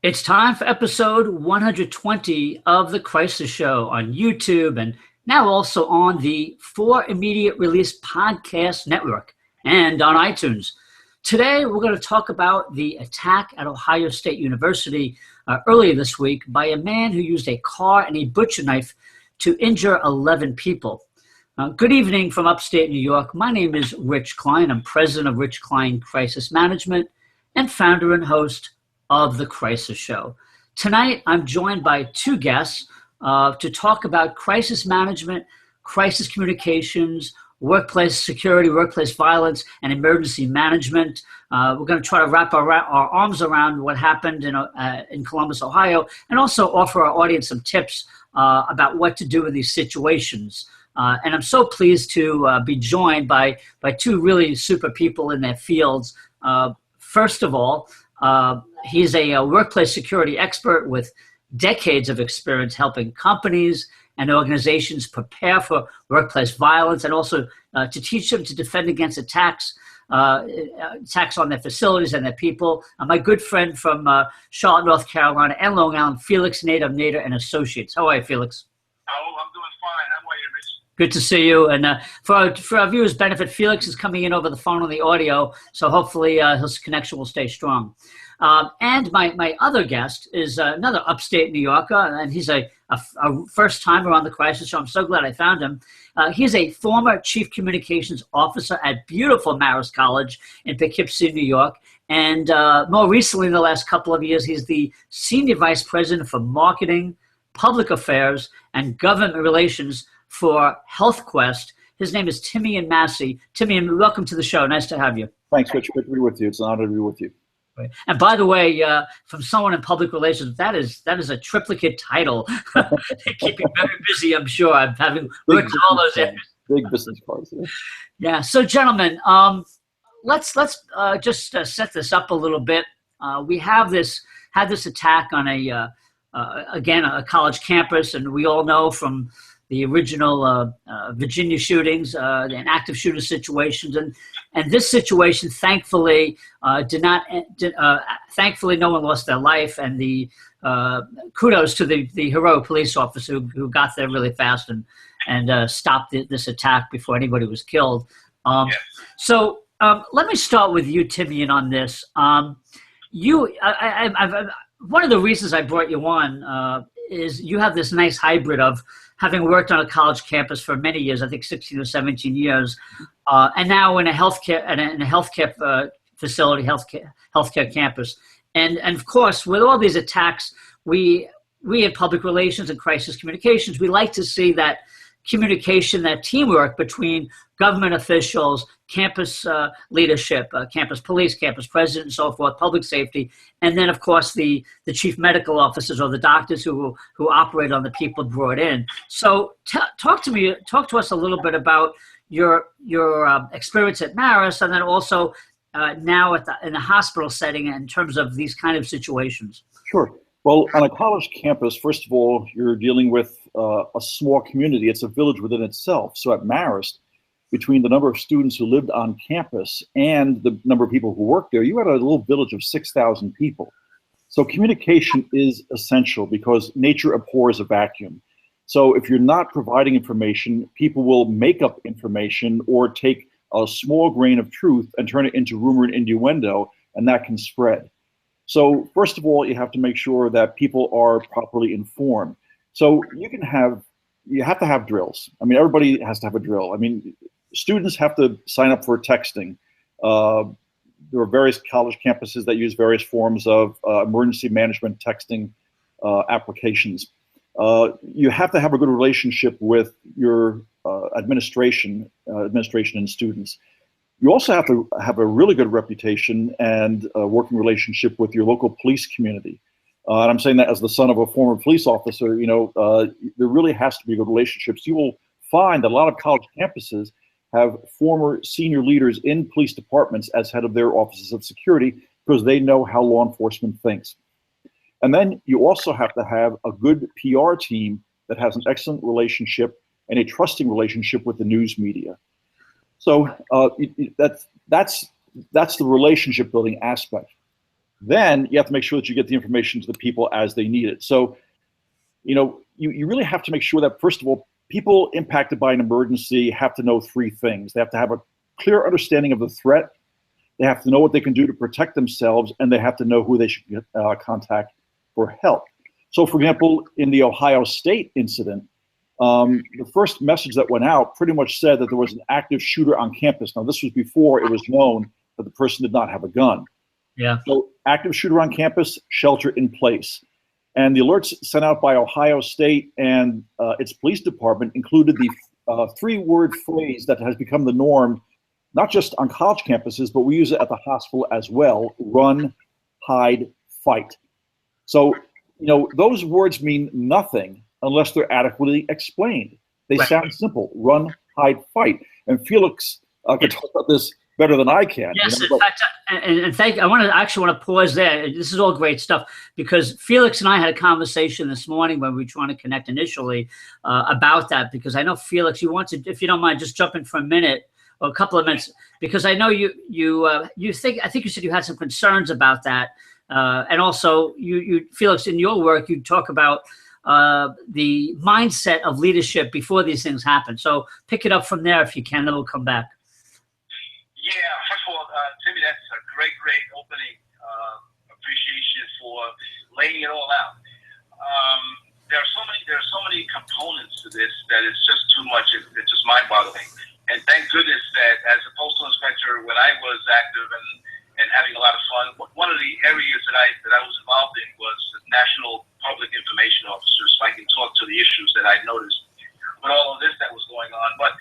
It's time for episode 120 of The Crisis Show on YouTube and now also on the For Immediate Release Podcast Network and on iTunes. Today, we're going to talk about the attack at Ohio State University earlier this week by a man who used a car and a butcher knife to injure 11 people. Good evening from upstate New York. My name is Rich Klein. I'm president of Rich Klein Crisis Management and founder and host of The Crisis Show. Tonight, I'm joined by two guests to talk about crisis management, crisis communications, workplace security, workplace violence, and emergency management. We're going to try to wrap our arms around what happened in Columbus, Ohio, and also offer our audience some tips about what to do in these situations. And I'm so pleased to be joined by two really super people in their fields. First of all, he's a workplace security expert with decades of experience helping companies and organizations prepare for workplace violence and also to teach them to defend against attacks on their facilities and their people. My good friend from Charlotte, North Carolina and Long Island, Felix Nater, Nater and Associates. How are you, Felix? Oh, I'm doing fine. How are you, Rich? Good to see you. And for our viewers' benefit, Felix is coming in over the phone on the audio, so hopefully his connection will stay strong. And my other guest is another upstate New Yorker, and he's a first-timer on The Crisis Show. I'm so glad I found him. He's a former chief communications officer at beautiful Marist College in Poughkeepsie, New York. And more recently, in the last couple of years, he's the senior vice president for marketing, public affairs, and government relations for HealthQuest. His name is Timmian Massie. Timmian, welcome to the show. Nice to have you. Thanks, Rich. Good to be with you. It's an honor to be with you. And by the way, from someone in public relations, that is a triplicate title. They keep you very busy, I'm sure. I'm having worked in all those areas. Big business cards. Yeah. So, gentlemen, let's just set this up a little bit. We had this attack on a college campus, and we all know from the original Virginia shootings and active shooter situations, and this situation, thankfully, thankfully, no one lost their life, and the kudos to the heroic police officer who got there really fast and stopped this attack before anybody was killed. So let me start with you, Timmian, on this. One of the reasons I brought you on is you have this nice hybrid of having worked on a college campus for many years, I think 16 or 17 years, and now in a healthcare facility, healthcare campus. And of course, with all these attacks, we in public relations and crisis communications, we like to see that communication, that teamwork between government officials, campus leadership, campus police, campus president, and so forth, public safety, and then, of course, the chief medical officers or the doctors who operate on the people brought in. So talk to us a little bit about your experience at Marist, and then also now in the hospital setting in terms of these kind of situations. Sure. Well, on a college campus, first of all, you're dealing with a small community. It's a village within itself. So at Marist, between the number of students who lived on campus and the number of people who worked there, you had a little village of 6,000 people. So communication is essential because nature abhors a vacuum. So if you're not providing information, people will make up information or take a small grain of truth and turn it into rumor and innuendo, and that can spread. So first of all, you have to make sure that people are properly informed. So you have to have drills. I mean, everybody has to have a drill. I mean, students have to sign up for texting. There are various college campuses that use various forms of emergency management texting applications. You have to have a good relationship with your administration and students. You also have to have a really good reputation and a working relationship with your local police community. And I'm saying that as the son of a former police officer, there really has to be good relationships. You will find that a lot of college campuses have former senior leaders in police departments as head of their offices of security because they know how law enforcement thinks. And then you also have to have a good PR team that has an excellent relationship and a trusting relationship with the news media. So that's the relationship building aspect. then you have to make sure that you get the information to the people as they need it. So, you really have to make sure that, first of all, people impacted by an emergency have to know three things. They have to have a clear understanding of the threat. They have to know what they can do to protect themselves, and they have to know who they should contact for help. So, for example, in the Ohio State incident, the first message that went out pretty much said that there was an active shooter on campus. Now, this was before it was known that the person did not have a gun. Yeah. So, active shooter on campus, shelter in place. And the alerts sent out by Ohio State and its police department included the three-word phrase that has become the norm, not just on college campuses, but we use it at the hospital as well: run, hide, fight. So, those words mean nothing unless they're adequately explained. They sound simple: run, hide, fight. And Felix could talk about this better than I can. Yes, in fact, I want to pause there. This is all great stuff, because Felix and I had a conversation this morning when we were trying to connect initially about that, because I know, Felix, you want to, if you don't mind, just jump in for a minute or a couple of minutes, because I know I think you said you had some concerns about that. And also you Felix, in your work, you talk about the mindset of leadership before these things happen. So pick it up from there if you can, then we'll come back. Yeah, first of all, Timmy, that's a great opening. Appreciation for laying it all out. There are so many components to this that it's just too much. It's just mind-boggling. And thank goodness that as a postal inspector, when I was active and having a lot of fun, one of the areas that I was involved in was the National Public Information Officer, so I can talk to the issues that I noticed with all of this that was going on. But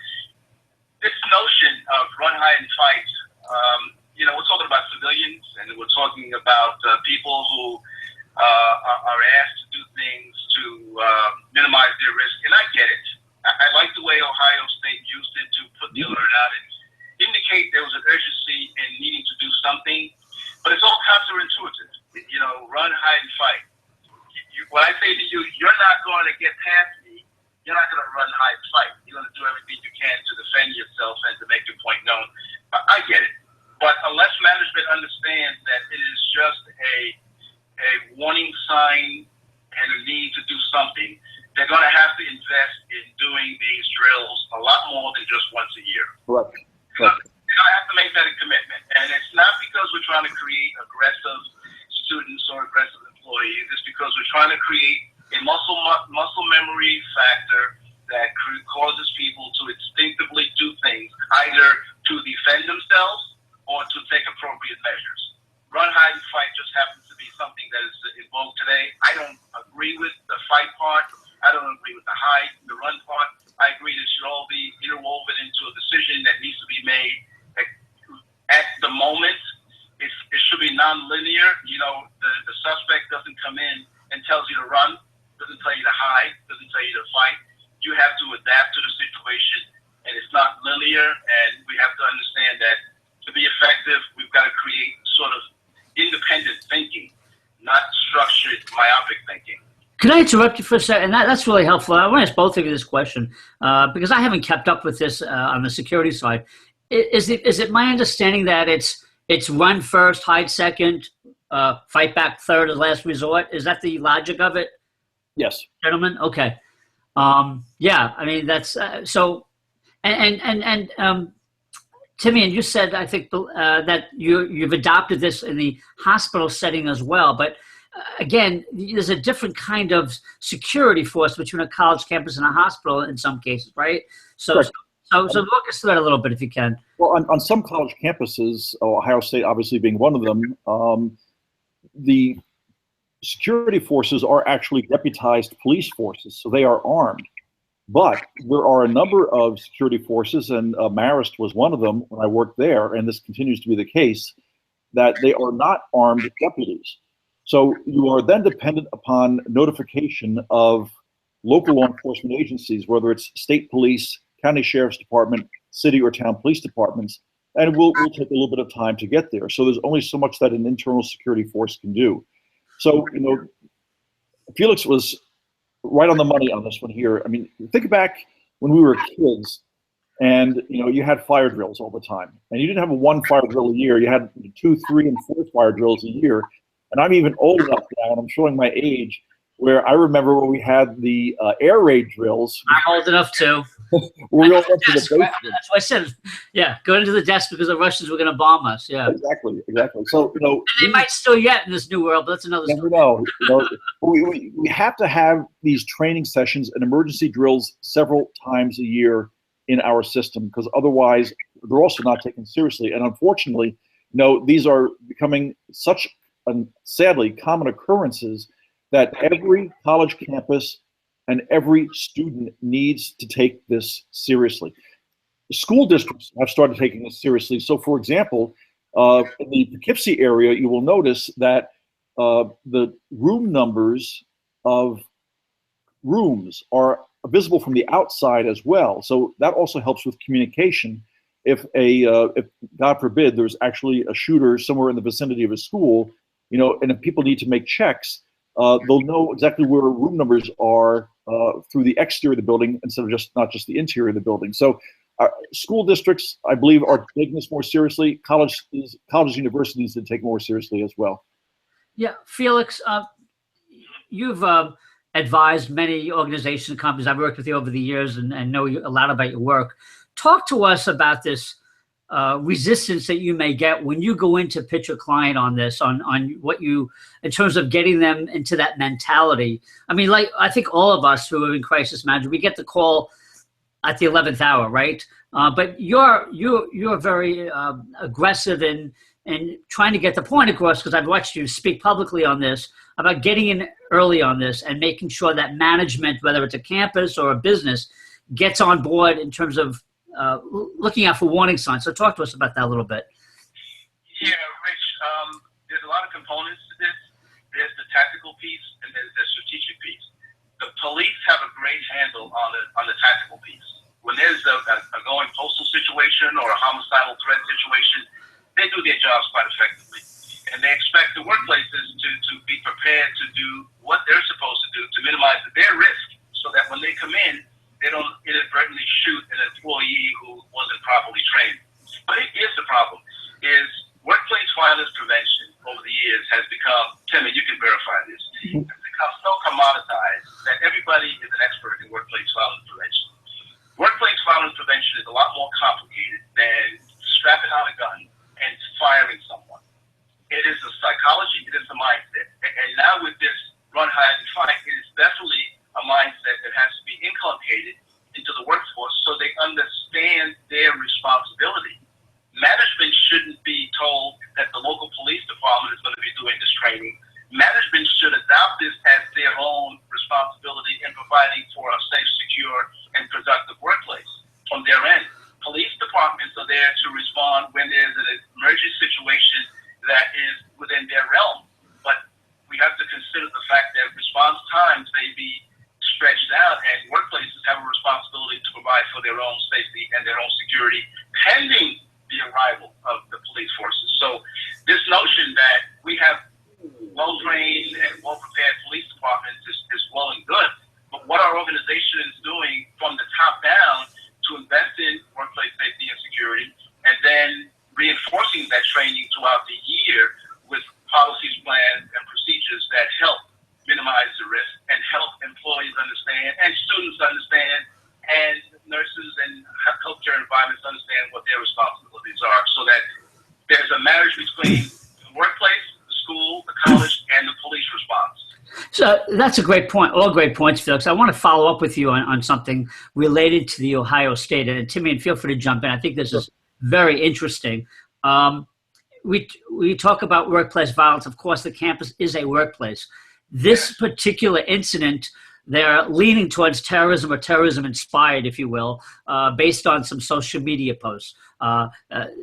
this notion of run, hide, and fight, we're talking about civilians, and we're talking about people who are asked to do things to minimize their risk. And I get it. I like the way Ohio State used it to put the alert out and indicate there was an urgency in needing to do something. But it's all counterintuitive. Run, hide, and fight. When I say to you, you're not going to get past me, you're not going to run, hide, and fight. You're going to do everything you can to defend yourself and to make your point known. I get it. But unless management understands that it is just a warning sign and a need to do something, they're going to have to invest in doing these drills a lot more than just once a year. Right. They're going to have to make that a commitment. And it's not because we're trying to create aggressive students or aggressive employees. It's because we're trying to create a muscle memory factor that causes people to instinctively do things, either to defend themselves or to take appropriate measures. Run, hide, and fight just happens to be something that is in vogue today. I don't agree with the fight part. I don't agree with the hide, the run part. I agree that it should all be interwoven into a decision that needs to be made at the moment. It should be non-linear. The suspect doesn't come in and tells you to run, doesn't tell you to hide, doesn't tell you to fight. You have to adapt to the situation, and it's not linear, and we have to understand that to be effective, we've got to create sort of independent thinking, not structured, myopic thinking. Can I interrupt you for a second? That's really helpful. I want to ask both of you this question because I haven't kept up with this on the security side. Is it my understanding that it's run first, hide second, fight back third as last resort? Is that the logic of it? Yes. Gentlemen? Okay. Yeah, I mean, that's so. And Timmian, you said, I think, that you've adopted this in the hospital setting as well. But again, there's a different kind of security force between a college campus and a hospital in some cases, right? So walk us through that a little bit if you can. Well, on some college campuses, Ohio State obviously being one of them, the security forces are actually deputized police forces, so they are armed. But there are a number of security forces, and Marist was one of them when I worked there, and this continues to be the case, that they are not armed deputies. So you are then dependent upon notification of local law enforcement agencies, whether it's state police, county sheriff's department, city or town police departments, and it will take a little bit of time to get there. So there's only so much that an internal security force can do. So, Felix was right on the money on this one here. I mean, think back when we were kids and, you had fire drills all the time. And you didn't have one fire drill a year. You had 2, 3, and 4 fire drills a year. And I'm even old enough now, and I'm showing my age, where I remember when we had the air raid drills. I'm old enough too. We all went to the basement. That's why I said, yeah, go into the desk because the Russians were going to bomb us. Yeah, exactly. So and they might still yet in this new world, but that's another story. We have to have these training sessions and emergency drills several times a year in our system, because otherwise they're also not taken seriously. And unfortunately, these are becoming such sadly common occurrences that every college campus and every student needs to take this seriously. School districts have started taking this seriously. So, for example, in the Poughkeepsie area, you will notice that the room numbers of rooms are visible from the outside as well. So that also helps with communication. If God forbid, there's actually a shooter somewhere in the vicinity of a school, and if people need to make checks, they'll know exactly where room numbers are through the exterior of the building instead of not just the interior of the building. So school districts, I believe, are taking this more seriously. Colleges, universities need to take more seriously as well. Yeah, Felix, you've advised many organizations and companies. I've worked with you over the years and know a lot about your work. Talk to us about this resistance that you may get when you go in to pitch a client on this, on what you, in terms of getting them into that mentality. I mean, like, I think all of us who are in crisis management, we get the call at the 11th hour, right? But you're very aggressive in trying to get the point across, because I've watched you speak publicly on this, about getting in early on this and making sure that management, whether it's a campus or a business, gets on board in terms of looking out for warning signs. So talk to us about that a little bit. Yeah, Rich, there's a lot of components to this. There's the tactical piece and there's the strategic piece. The police have a great handle on the tactical piece. When there's a going postal situation or a homicidal threat situation, they do their jobs quite effectively. And they expect the workplaces to be prepared to do what they're supposed to do to minimize their risk, so that when they come in, they don't inadvertently shoot an employee who wasn't properly trained. But here's the problem, is workplace violence prevention over the years has become, Timmy, you can verify this, has become so commoditized that everybody is an expert in workplace violence prevention. Workplace violence prevention is a lot more complicated than strapping on a gun and firing someone. It is a psychology, it is a mindset. And now with this run, hide, and fight, it is definitely a mindset that has to be inculcated into the workforce so they understand their responsibility. Management shouldn't be told that the local police department is going to be doing this training. Management should adopt this as their own responsibility in providing for a safe, secure, and productive workplace from their end. Police departments are there to respond when there's an emergency situation that is within their realm. But we have to consider the fact that response times may be stretched out, and workplaces have a responsibility to provide for their own safety and their own security pending the arrival of the police forces. So this notion that we have well-trained and well-prepared police departments is well and good, but what our organization is doing from the top down to invest in workplace safety and security, and then reinforcing that training throughout the year with policies, plans, and procedures that help minimize the risk and help employees understand and students understand and nurses and healthcare environments understand what their responsibilities are, so that there's a marriage between the workplace, the school, the college, and the police response. So that's a great point. All great points, Felix. I want to follow up with you on something related to the Ohio State. And Timmian, feel free to jump in. I think this is very interesting. We talk about workplace violence. Of course, the campus is a workplace. This particular incident, they're leaning towards terrorism or terrorism inspired, if you will, based on some social media posts.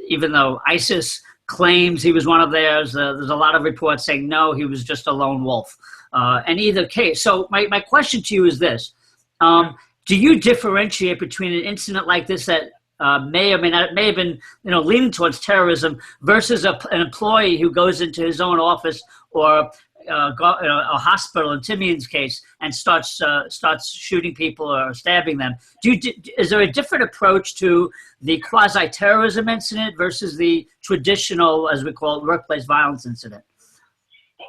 Even though ISIS claims he was one of theirs, there's a lot of reports saying, no, he was just a lone wolf. In either case. So my question to you is this. Do you differentiate between an incident like this that may or may not, may have been, leaning towards terrorism versus an employee who goes into his own office or a hospital in Timmian's case and starts shooting people or stabbing them? Is there a different approach to the quasi-terrorism incident versus the traditional, as we call it, workplace violence incident?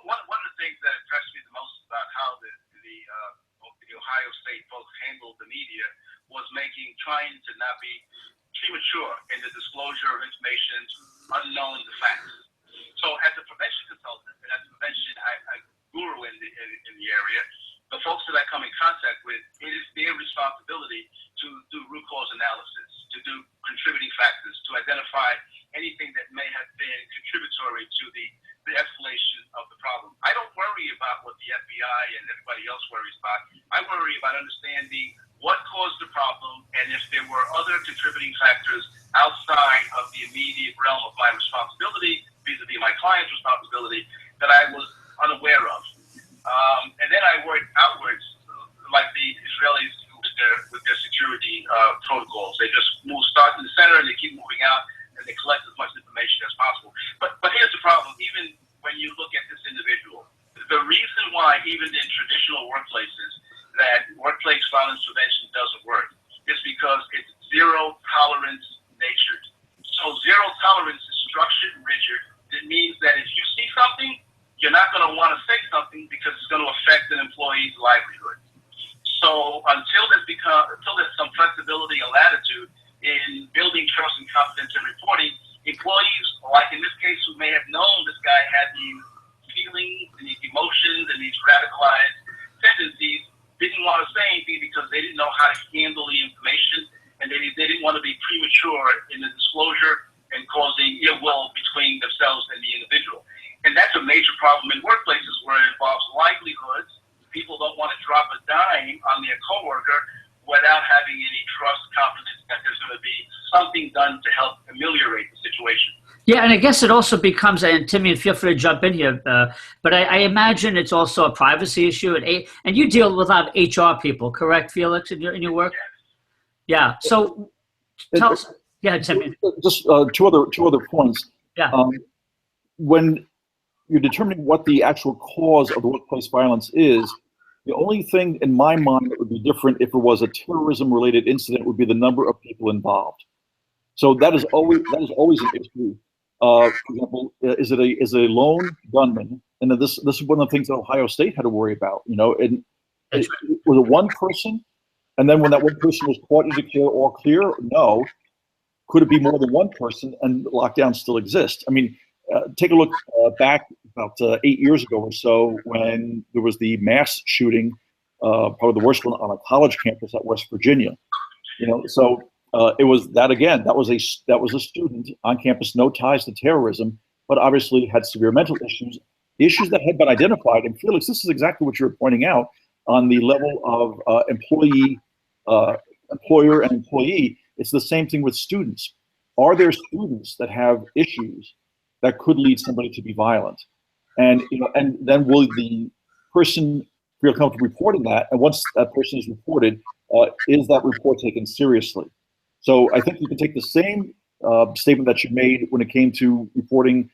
one of the things that impressed me the most about how the Ohio State folks handled the media was trying to not be premature in the disclosure of information unknown to facts. So as a prevention consultant and as a prevention guru in the area, the folks that I come in contact with, it is their responsibility to do root cause analysis, to do contributing factors, to identify anything that may have been contributory to the escalation of the problem. I don't worry about what the FBI and everybody else worries about. I worry about understanding what caused the problem and if there were other contributing factors outside of the immediate realm of my responsibility, vis-a-vis my client's responsibility, that I was unaware of. And then I work outwards, like the Israelis do with their security protocols. They just start in the center and they keep moving out and they collect as much information as possible. But here's the problem, even when you look at this individual, the reason why even in traditional workplaces that workplace violence prevention doesn't work is because it's zero tolerance natured. So zero tolerance is structured and rigid. It means that if you see something, you're not going to want to say something because it's going to affect an employee's livelihood. So until there's some flexibility and latitude in building trust and confidence in reporting, employees, like in this case, who may have known this guy had these feelings and these emotions and these radicalized tendencies, didn't want to say anything because they didn't know how to handle the information, and they didn't want to be premature in the disclosure and causing ill will between themselves and the individual. And that's a major problem in workplaces where it involves livelihoods. People don't want to drop a dime on their coworker without having any trust, confidence that there's going to be something done to help ameliorate the situation. Yeah, and I guess it also becomes, and Timmian, feel free to jump in here, but I imagine it's also a privacy issue, and you deal with a lot of HR people, correct, Felix, in your work? Yeah. So tell us. Yeah, Timmian. Just two other points. Yeah. When you're determining what the actual cause of the workplace violence is, the only thing in my mind that would be different if it was a terrorism-related incident would be the number of people involved. So that is always an issue. For example, is it a lone gunman? And then this is one of the things that Ohio State had to worry about. Was it one person? And then when that one person was caught, did it declare all clear? No. Could it be more than one person? And lockdowns still exist. I mean, take a look back about 8 years ago or so when there was the mass shooting, probably the worst one on a college campus at West Virginia. So it was that again. That was a student on campus, no ties to terrorism, but obviously had severe mental issues that had been identified. And Felix, this is exactly what you were pointing out on the level of employer and employee. It's the same thing with students. Are there students that have issues that could lead somebody to be violent? And and then will the person feel comfortable reporting that? And once that person is reported, is that report taken seriously? So I think you can take the same statement that you made when it came to reporting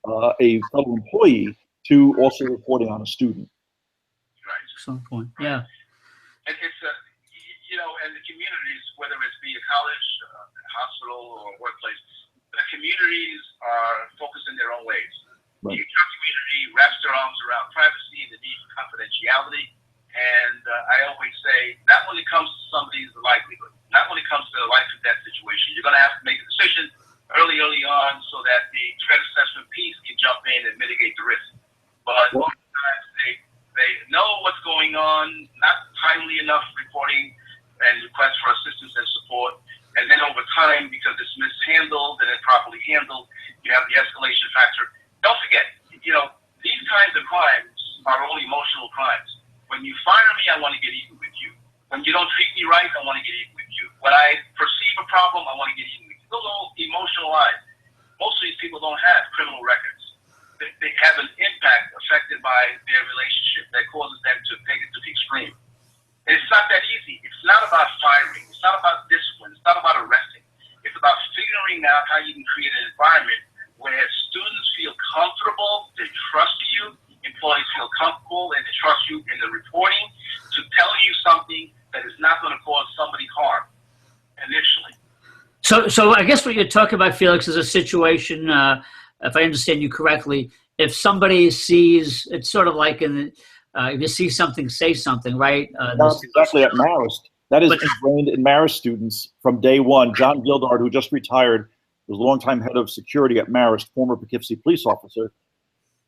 a fellow employee to also reporting on a student. Right. Excellent point. Yeah. And it's and the communities, whether it's be a college, hospital, or workplace, the communities are focused in their own ways. Right. The HR community wraps their arms around privacy and the need for confidentiality. And I always say, not when it comes to somebody's livelihood, not when it comes to a life and death situation. You're going to have to make a decision early on so that the threat assessment piece can jump in and mitigate the risk. But most of the times they know what's going on, not timely enough reporting and requests for assistance and support. And then over time, because it's mishandled and improperly handled, you have the escalation factor. Don't forget, these kinds of crimes are only emotional crimes. When you fire me, I want to get even with you. When you don't treat me right, I want to get even with you. When I perceive a problem, I want to get even with you. Those are all emotionalized. Most of these people don't have criminal records. They have an impact affected by their relationship that causes them to take it to the extreme. And it's not that easy. It's not about firing. It's not about discipline. It's not about arresting. It's about figuring out how you can create an environment where students feel comfortable, they trust you, employees feel comfortable, and they trust you in the reporting to tell you something that is not going to cause somebody harm initially. So I guess what you're talking about, Felix, is a situation, if I understand you correctly, if somebody sees, it's sort of like if you see something, say something, right? That's exactly at Marist. That is ingrained in Marist students from day one. John Gildard, who just retired, was a longtime head of security at Marist, former Poughkeepsie police officer.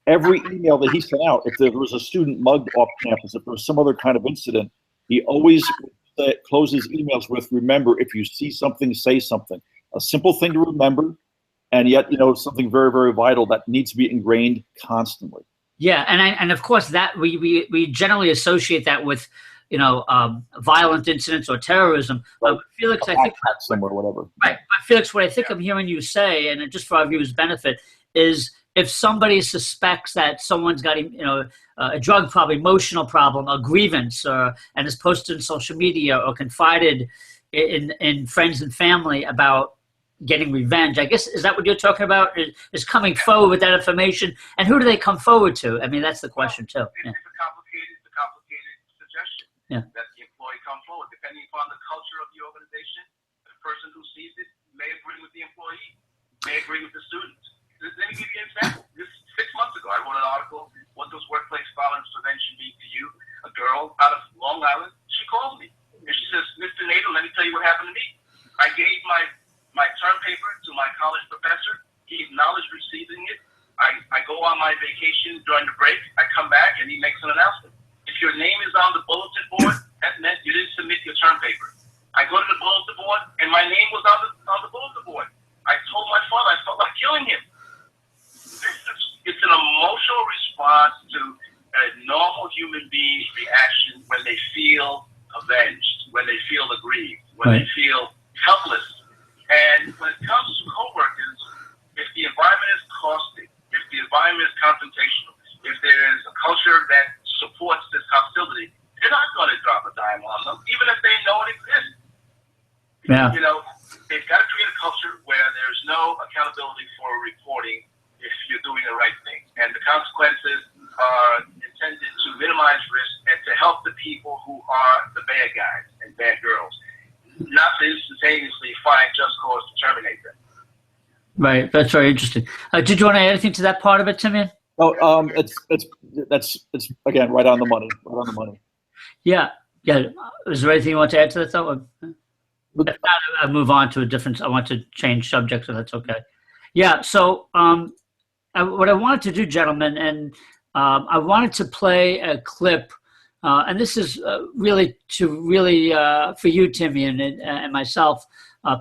Every email that he sent out, if there was a student mugged off campus, if there was some other kind of incident, he always closes emails with, remember, if you see something, say something. A simple thing to remember, and yet, something very, very vital that needs to be ingrained constantly. Yeah, and of course that we generally associate that with, violent incidents or terrorism. Right. Felix, I think somewhere, whatever. Right, but Felix, what I think I'm hearing you say, and just for our viewers' benefit, is if somebody suspects that someone's got a drug problem, emotional problem, a grievance, and is posted on social media or confided in friends and family about getting revenge, I guess, is that what you're talking about? Is coming forward with that information, and who do they come forward to? I mean, that's the question too. Yeah. It's a complicated suggestion. Yeah. That the employee come forward, depending upon the culture of the organization. The person who sees it may agree with the employee, may agree with the student. Let me give you an example. This 6 months ago, I wrote an article. What does workplace violence prevention mean to you? A girl out of Long Island, she calls me and she says, "Mr. Nater, let me tell you what happened to me. I gave my term paper to my college professor. He acknowledged receiving it. I go on my vacation during the break. I come back and he makes an announcement. If your name is on the bulletin board, that meant you didn't submit your term paper. I go to the bulletin board and my name was on the bulletin board. I told my father I felt like killing him." It's an emotional response to a normal human being's reaction when they feel avenged, when they feel aggrieved, when they feel helpless. And when it comes to coworkers, if the environment is caustic, if the environment is confrontational, if there is a culture that supports this hostility, they're not going to drop a dime on them, even if they know it exists. Yeah. They've got to create a culture where there's no accountability for reporting if you're doing the right thing. And the consequences are intended to minimize risk and to help the people who are the bad guys and bad girls, not to instantaneously find just cause to terminate them. Right, that's very interesting. Did you want to add anything to that part of it, Timmian? No, it's again right on the money. Right on the money. Yeah. Is there anything you want to add to that, though? If not, I'll move on to a different. I want to change subjects, so that's okay. Yeah. So, what I wanted to do, gentlemen, and I wanted to play a clip, and this is really for you, Timmian, and myself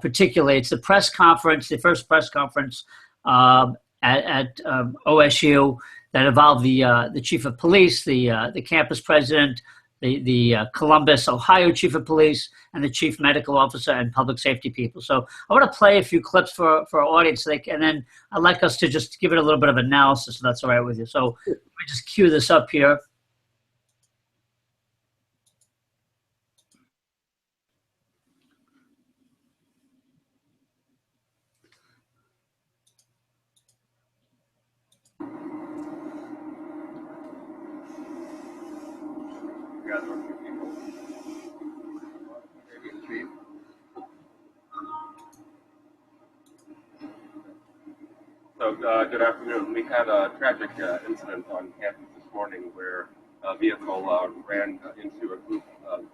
particularly. It's the press conference, the first press conference at OSU that involved the chief of police, the campus president, the Columbus, Ohio chief of police, and the chief medical officer and public safety people. So I want to play a few clips for our audience, and then I'd like us to just give it a little bit of analysis, if that's all right with you. So let me just cue this up here. So good afternoon. We had a tragic incident on campus this morning where a vehicle ran into a group of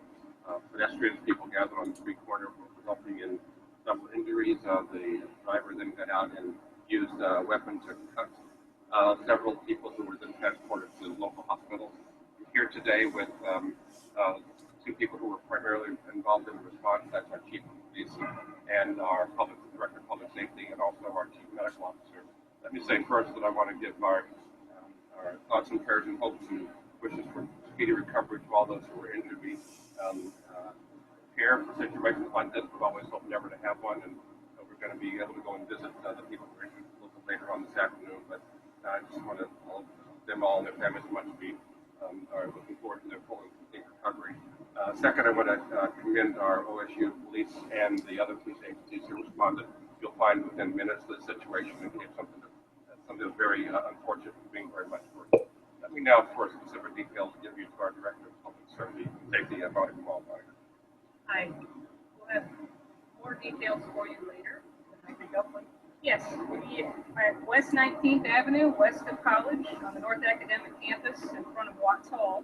pedestrians, people gathered on the street corner, resulting in several injuries. The driver then got out and used a weapon to cut several people who were then transported to local hospitals. I'm here today with two people who were primarily involved in the response. That's our chief of police and our director of public safety, and also our chief medical officer. Let me say first that I want to give our thoughts and prayers and hopes and wishes for speedy recovery to all those who were injured. We prepare for situations like this, but always hope never to have one. And we're going to be able to go and visit the people who are injured a little later on this afternoon. But I just want to tell them all and their families how much we are looking forward to their full and complete recovery. Second, I want to commend our OSU police and the other police agencies who responded. You'll find within minutes the situation became something that's very unfortunate and being very much for it. Let me now, for specific details, give you to our Director of Public Safety, Bonnie Malmeyer. Hi. We'll have more details for you later. Can I pick up one? Yes, we are at West 19th Avenue, west of College, on the North Academic Campus in front of Watts Hall.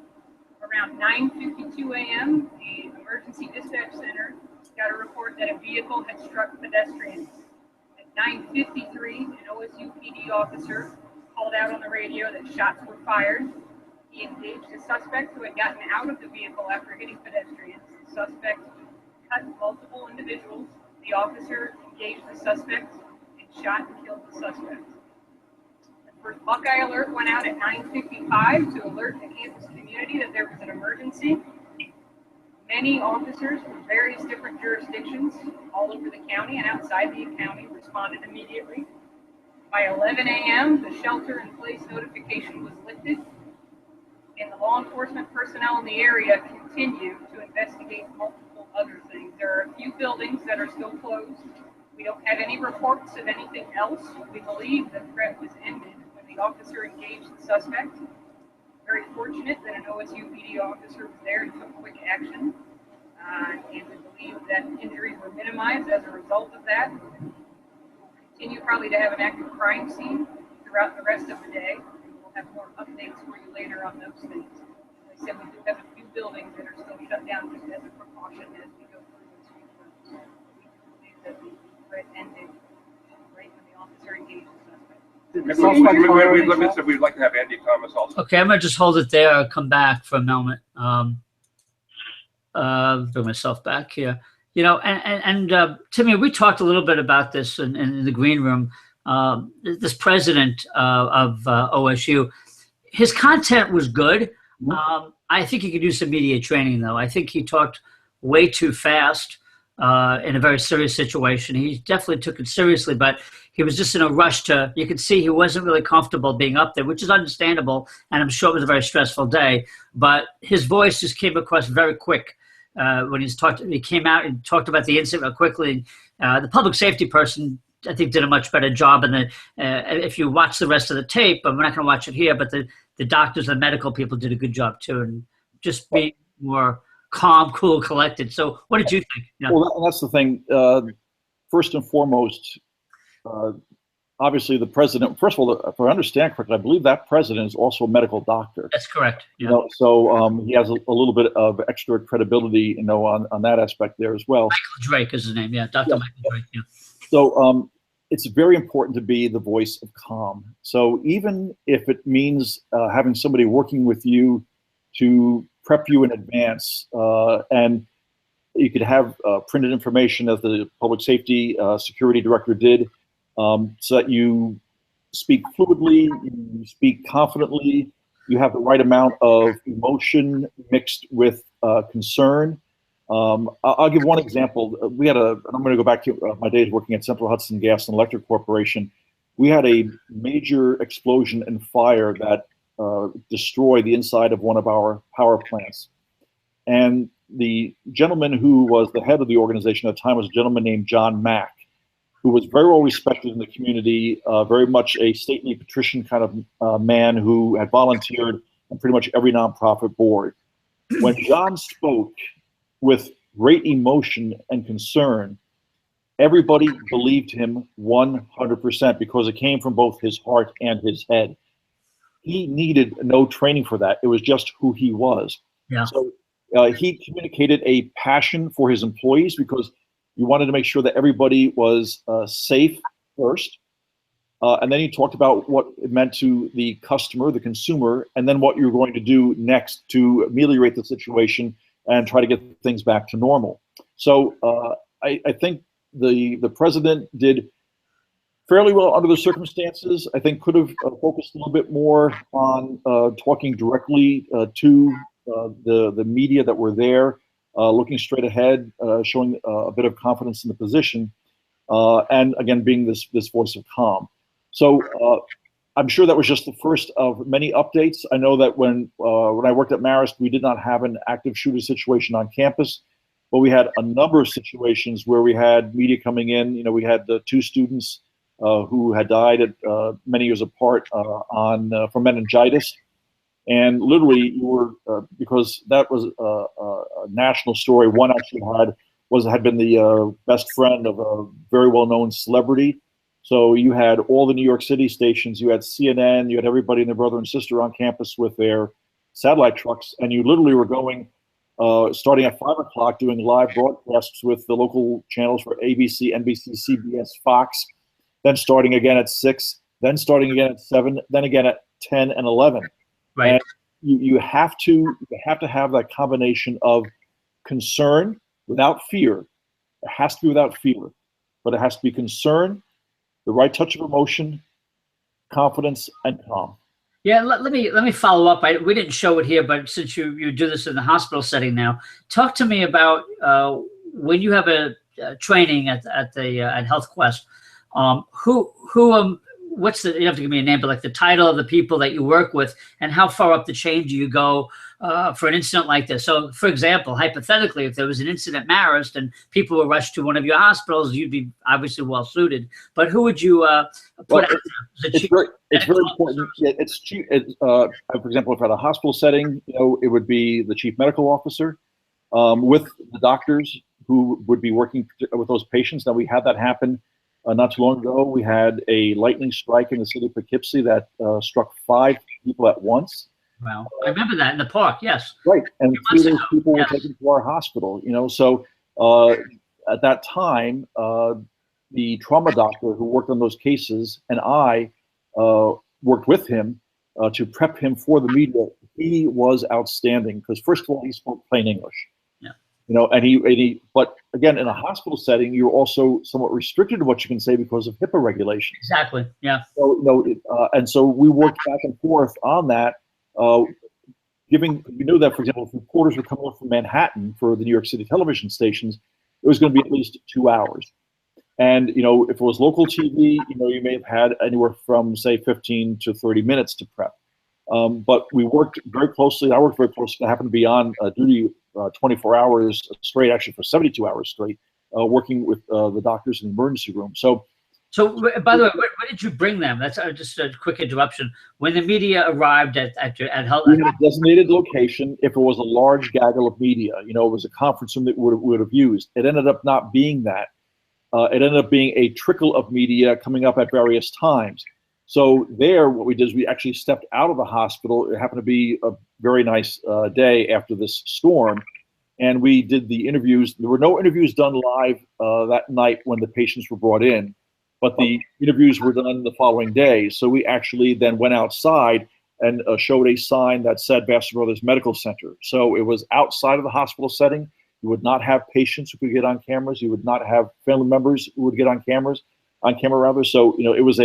Around 9:52 a.m., the Emergency Dispatch Center got a report that a vehicle had struck pedestrians. At 9:53, an OSU PD officer called out on the radio that shots were fired. He engaged a suspect who had gotten out of the vehicle after hitting pedestrians. The suspect cut multiple individuals. The officer engaged the suspect and shot and killed the suspect. The first Buckeye alert went out at 9:55 to alert the campus community that there was an emergency. Many officers from various different jurisdictions all over the county and outside the county responded immediately. By 11 a.m., the shelter-in-place notification was lifted, and the law enforcement personnel in the area continue to investigate multiple other things. There are a few buildings that are still closed. We don't have any reports of anything else. We believe the threat was ended when the officer engaged the suspect. Very fortunate that an OSU PD officer was there and took quick action. And we believe that injuries were minimized as a result of that. We'll continue probably to have an active crime scene throughout the rest of the day. We'll have more updates for you later on those things. As I said, we do have a few buildings that are still shut down just as a precaution as we go through this week. We believe that the threat ended right when the officer engaged the suspect. We'd like to have Andy Thomas also. Okay, I'm going to just hold it there. I'll come back for a moment. Bring myself back here. You know, and Timmy, we talked a little bit about this in the green room. This president of OSU, his content was good. I think he could do some media training, though. I think he talked way too fast in a very serious situation. He definitely took it seriously, but he was just in a rush to, you could see he wasn't really comfortable being up there, which is understandable, and I'm sure it was a very stressful day, but his voice just came across very quick. When he came out and talked about the incident quickly. The public safety person, I think, did a much better job. And if you watch the rest of the tape, we're not going to watch it here, but the doctors and medical people did a good job too, and just be more calm, cool, collected. So what did you think? Yeah. Well, that's the thing. First and foremost, obviously the president, first of all, if I understand correctly, I believe that president is also a medical doctor. That's correct. Yeah. You know, so he has a little bit of extra credibility, you know, on that aspect there as well. Michael Drake is his name. Yeah, Dr. Michael Drake. Yeah. So it's very important to be the voice of calm. So even if it means having somebody working with you to prep you in advance, and you could have printed information as the public safety security director did, so that you speak fluidly, you speak confidently, you have the right amount of emotion mixed with concern. I'll give one example. I'm going to go back to my days working at Central Hudson Gas and Electric Corporation. We had a major explosion and fire that destroyed the inside of one of our power plants. And the gentleman who was the head of the organization at the time was a gentleman named John Mack, who was very well respected in the community, very much a stately patrician kind of man who had volunteered on pretty much every nonprofit board. When John spoke with great emotion and concern, everybody believed him 100% because it came from both his heart and his head. He needed no training for that. It was just who he was. Yeah. So he communicated a passion for his employees because you wanted to make sure that everybody was safe first. And then he talked about what it meant to the customer, the consumer, and then what you're going to do next to ameliorate the situation and try to get things back to normal. So I think the president did fairly well under the circumstances. I think could have focused a little bit more on talking directly to the media that were there, looking straight ahead, showing a bit of confidence in the position, and again, being this voice of calm. So I'm sure that was just the first of many updates. I know that when I worked at Marist, we did not have an active shooter situation on campus, but we had a number of situations where we had media coming in. You know, we had the 2 students who had died at many years apart from meningitis. And literally, you were because that was a national story. One actually had been the best friend of a very well-known celebrity. So you had all the New York City stations, you had CNN, you had everybody and their brother and sister on campus with their satellite trucks, and you literally were going, starting at 5 o'clock, doing live broadcasts with the local channels for ABC, NBC, CBS, Fox, then starting again at 6, then starting again at 7, then again at 10 and 11. Right. And you have to have that combination of concern without fear. It has to be without fear, but it has to be concern, the right touch of emotion, confidence, and calm. Yeah, let me follow up. We didn't show it here, but since you do this in the hospital setting now, talk to me about when you have a training at HealthQuest. What's the, you have to give me a name, but like the title of the people that you work with, and how far up the chain do you go for an incident like this? So, for example, hypothetically, if there was an incident at Marist and people were rushed to one of your hospitals, you'd be obviously well suited. But who would you put out there? It's very important. It's chief. For example, if at a hospital setting, it would be the chief medical officer with the doctors who would be working with those patients. Now, we had that happen not too long ago. We had a lightning strike in the city of Poughkeepsie that struck 5 people at once. Wow, I remember that in the park. Yes. Right, and 3 of those people were taken to our hospital. So at that time, the trauma doctor who worked on those cases and I worked with him to prep him for the media. He was outstanding because, first of all, he spoke plain English. But again, in a hospital setting, you're also somewhat restricted to what you can say because of HIPAA regulations. Exactly. Yeah. So, and so we worked back and forth on that. We knew that, for example, if reporters were coming up from Manhattan for the New York City television stations, it was going to be at least 2 hours. And, if it was local TV, you may have had anywhere from, say, 15 to 30 minutes to prep. But we worked very closely. I worked very closely. I happened to be on duty 24 hours straight, actually for 72 hours straight, working with the doctors in the emergency room. So, by the way, where did you bring them? That's just a quick interruption. When the media arrived at Health, we had a designated location. If it was a large gaggle of media, it was a conference room that we would have used. It ended up not being that. It ended up being a trickle of media coming up at various times. So there, what we did is we actually stepped out of the hospital. It happened to be a very nice day after this storm, and we did the interviews. There were no interviews done live that night when the patients were brought in, but the interviews were done the following day. So we actually then went outside and showed a sign that said Bassett Brothers Medical Center. So it was outside of the hospital setting. You would not have patients who could get on cameras. You would not have family members who would get on camera. So it was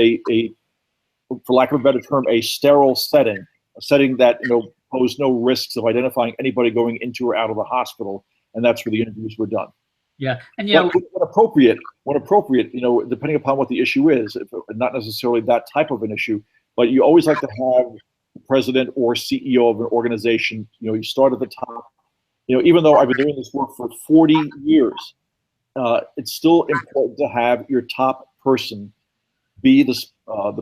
for lack of a better term, a sterile setting, a setting that posed no risks of identifying anybody going into or out of the hospital, and that's where the interviews were done. Yeah, and when appropriate, depending upon what the issue is, not necessarily that type of an issue, but you always like to have the president or CEO of an organization. You start at the top. Even though I've been doing this work for 40 years, it's still important to have your top person be the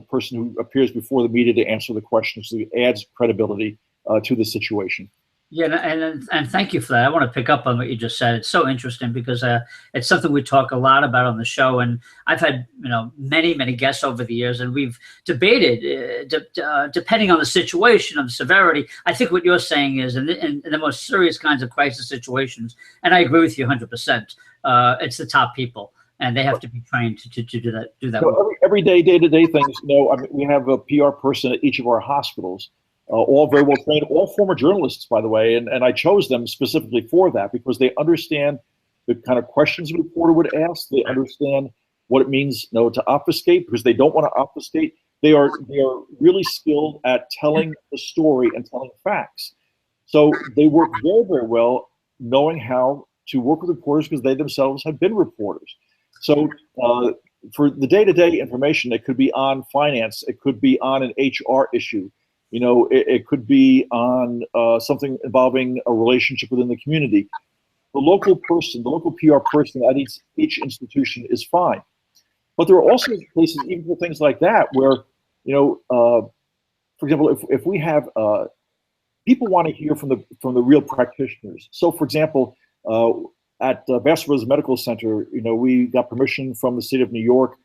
person who appears before the media to answer the questions. So it adds credibility to the situation. Yeah, and thank you for that. I want to pick up on what you just said. It's so interesting because it's something we talk a lot about on the show, and I've had many guests over the years, and we've debated depending on the situation, on the severity. I think what you're saying is, in the most serious kinds of crisis situations, and I agree with you 100%. It's the top people, and they have to be trained to do that. Everyday, day-to-day things. We have a PR person at each of our hospitals. All very well trained, all former journalists, by the way, and I chose them specifically for that because they understand the kind of questions a reporter would ask. They understand what it means, to obfuscate, because they don't want to obfuscate. They are really skilled at telling the story and telling facts. So they work very, very well knowing how to work with reporters because they themselves have been reporters. So for the day-to-day information, it could be on finance, it could be on an HR issue. It could be on something involving a relationship within the community. The local person, the local PR person at each institution is fine. But there are also places, even for things like that, where, for example, if we have people want to hear from the real practitioners. So, for example, at Bassett Brothers Medical Center, we got permission from the state of New York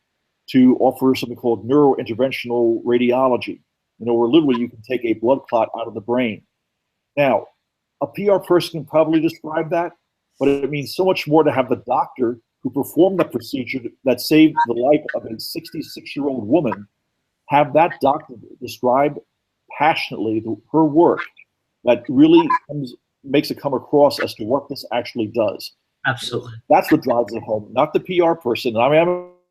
to offer something called neurointerventional radiology, where literally you can take a blood clot out of the brain. Now, a PR person can probably describe that, but it means so much more to have the doctor who performed the procedure that saved the life of a 66-year-old woman, have that doctor describe passionately her work that really makes it come across as to what this actually does. Absolutely. That's what drives it home, not the PR person. I mean, I'm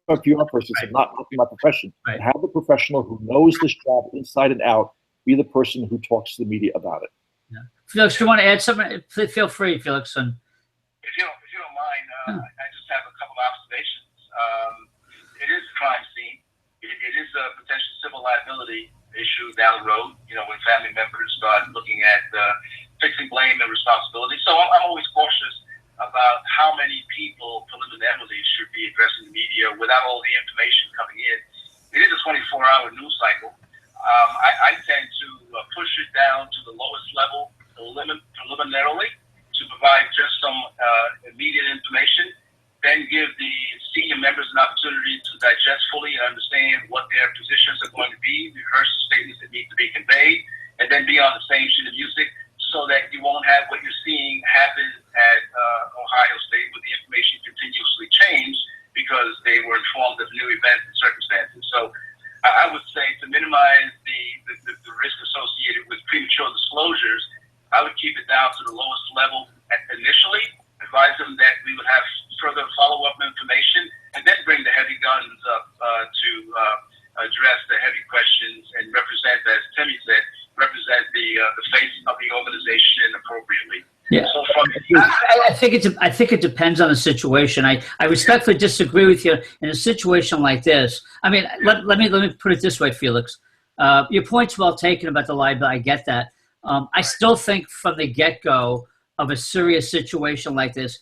a PR person, so not my profession. Right. Have the professional who knows this job inside and out be the person who talks to the media about it. Yeah. Felix, do you want to add something? Feel free, Felix. And if you don't mind, I just have a couple of observations. It is a crime scene. It is a potential civil liability issue down the road, when family members start looking at fixing blame and responsibility. So I'm always cautious about how many people preliminarily should be addressing the media without all the information coming in. It is a 24-hour news cycle. I tend to push it down to the lowest level preliminarily to provide just some immediate information, then give the senior members an opportunity to digest fully and understand what their positions are going to be, rehearse statements that need to be conveyed, and then be on the same sheet of music so that you won't have what you're seeing happen at Ohio State with the information continuously changed because they were informed of new events and circumstances. So I would say to minimize the risk associated with premature disclosures, I would keep it down to the lowest level initially, advise them that we would have further follow-up information, and then bring the heavy guns up to address the heavy questions and represent, as Timmy said, represent the face of the organization appropriately. Yeah, so I think it depends on the situation. I respectfully disagree with you in a situation like this. I mean, let me put it this way, Felix. Your point's well taken about the liability. I get that. I still think from the get-go of a serious situation like this,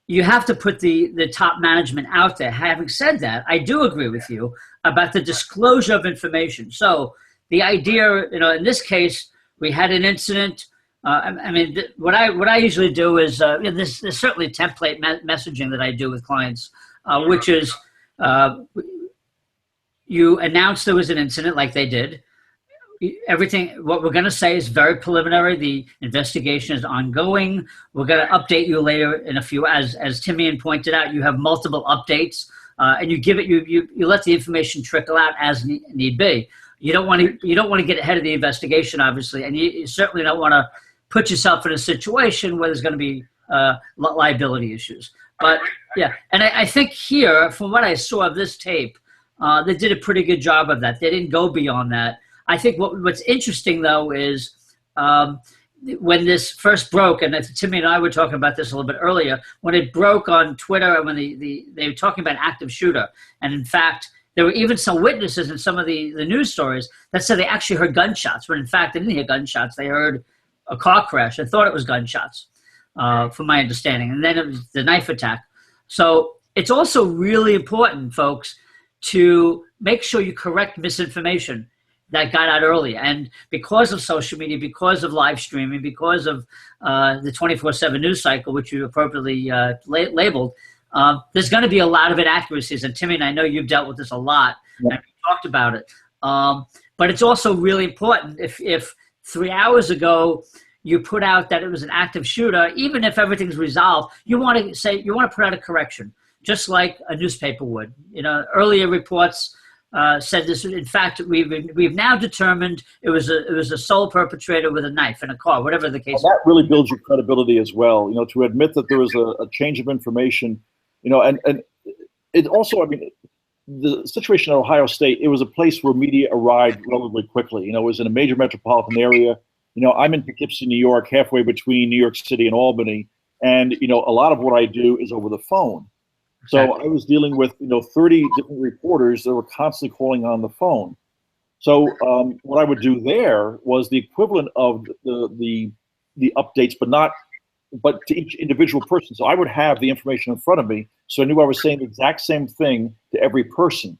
you have to put the top management out there. Having said that, I do agree with you about the disclosure of information. So the idea, in this case, we had an incident. I mean, what I usually do is there's certainly template messaging that I do with clients, which is you announce there was an incident like they did. Everything, what we're going to say is very preliminary. The investigation is ongoing. We're going to update you later in a few. As Timmian pointed out, you have multiple updates, and you give it. You let the information trickle out as need be. You don't want to get ahead of the investigation, obviously, and you certainly don't want to put yourself in a situation where there's going to be liability issues. But yeah, and I think here, from what I saw of this tape, they did a pretty good job of that. They didn't go beyond that. I think what's interesting, though, is when this first broke, and Timmy and I were talking about this a little bit earlier, when it broke on Twitter, and when they were talking about active shooter, and in fact, there were even some witnesses in some of the news stories that said they actually heard gunshots, when in fact they didn't hear gunshots. They heard a car crash and thought it was gunshots, from my understanding. And then it was the knife attack. So it's also really important, folks, to make sure you correct misinformation that got out early. And because of social media, because of live streaming, because of the 24/7 news cycle, which you appropriately labeled, there's going to be a lot of inaccuracies. And Timmy, and I know you've dealt with this a lot, and we talked about it. But it's also really important if 3 hours ago you put out that it was an active shooter, even if everything's resolved, you want to put out a correction, just like a newspaper would. Earlier reports said this. In fact, we've now determined it was a sole perpetrator with a knife in a car, whatever the case. That really builds your credibility as well. To admit that there was a change of information, and it also, I mean, the situation at Ohio State, it was a place where media arrived relatively quickly. It was in a major metropolitan area. I'm in Poughkeepsie, New York, halfway between New York City and Albany, and a lot of what I do is over the phone. So I was dealing with 30 different reporters that were constantly calling on the phone. So what I would do there was the equivalent of the updates, but to each individual person. So I would have the information in front of me, so I knew I was saying the exact same thing to every person.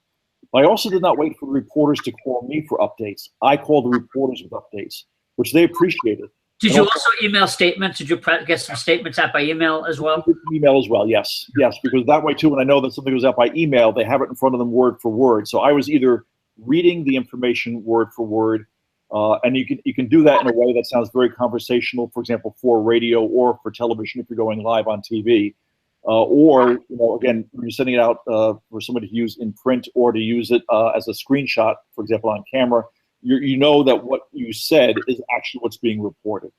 But I also did not wait for the reporters to call me for updates. I called the reporters with updates, which they appreciated. Did you also email statements? Did you get some statements out by email as well? Email as well, yes. Yes, because that way too, when I know that something goes out by email, they have it in front of them word for word. So I was either reading the information word for word, and you can do that in a way that sounds very conversational, for example, for radio or for television if you're going live on TV. Or, again, when you're sending it out for somebody to use in print or to use it as a screenshot, for example, on camera, you know that what you said is actually what's being reported.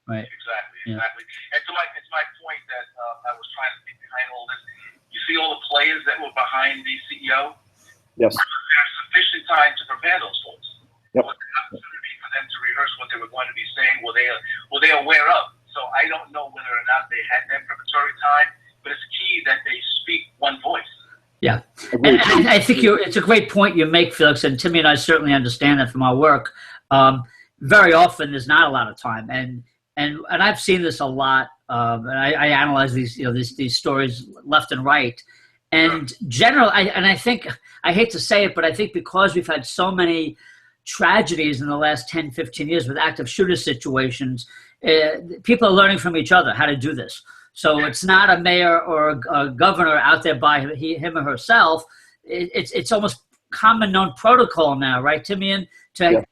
Right. Exactly. And it's my point that I was trying to get behind all this. You see all the players that were behind the CEO? Yes. There's sufficient time to prepare those folks. Yep. Was an opportunity for them to rehearse what they were going to be saying, were they aware of? So I don't know whether or not they had that preparatory time, but it's key that they speak one voice. Yeah, and I think it's a great point you make, Felix, and Timmy and I certainly understand that from our work. Very often there's not a lot of time, and I've seen this a lot, and I analyze these these stories left and right, and I think, I hate to say it, but I think because we've had so many tragedies in the last 10, 15 years with active shooter situations, people are learning from each other how to do this. So it's not a mayor or a governor out there by him or herself. It's almost common known protocol now, right, Timmian? To